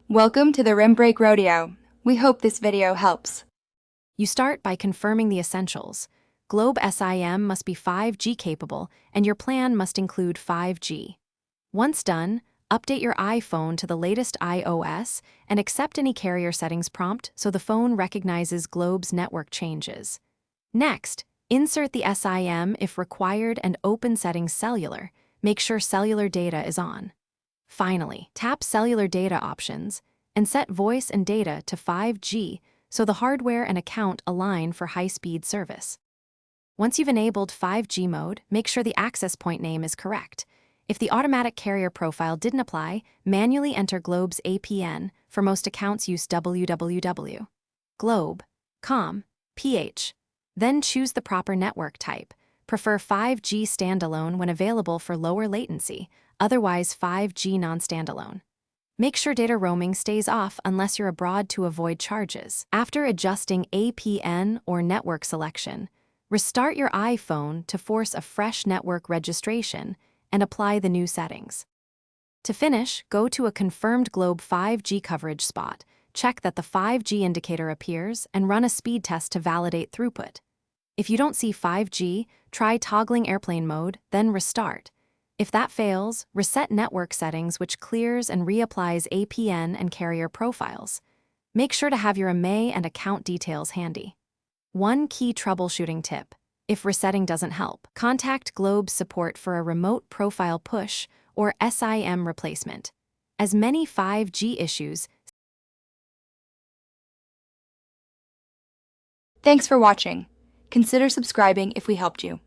Welcome to the Rim Break Rodeo. We hope this video helps. You start by confirming the essentials. Globe SIM must be 5G capable, and your plan must include 5G. Once done, update your iPhone to the latest iOS and accept any carrier settings prompt so the phone recognizes Globe's network changes. Next, insert the SIM if required and open Settings Cellular. Make sure cellular data is on. Finally, tap Cellular Data Options and set voice and data to 5G so the hardware and account align for high-speed service. Once you've enabled 5G mode, make sure the access point name is correct. If the automatic carrier profile didn't apply, manually enter Globe's APN. For most accounts, use www.globe.com/ph. Then choose the proper network type. Prefer 5G standalone when available for lower latency, otherwise 5G non-standalone. Make sure data roaming stays off unless you're abroad to avoid charges. After adjusting APN or network selection, restart your iPhone to force a fresh network registration and apply the new settings. To finish, go to a confirmed Globe 5G coverage spot, check that the 5G indicator appears, and run a speed test to validate throughput. If you don't see 5G, try toggling airplane mode, then restart. If that fails, reset network settings, which clears and reapplies APN and carrier profiles. Make sure to have your IMEI and account details handy. One key troubleshooting tip: if resetting doesn't help, contact Globe support for a remote profile push or SIM replacement. As many 5G issues. Thanks for watching. Consider subscribing if we helped you.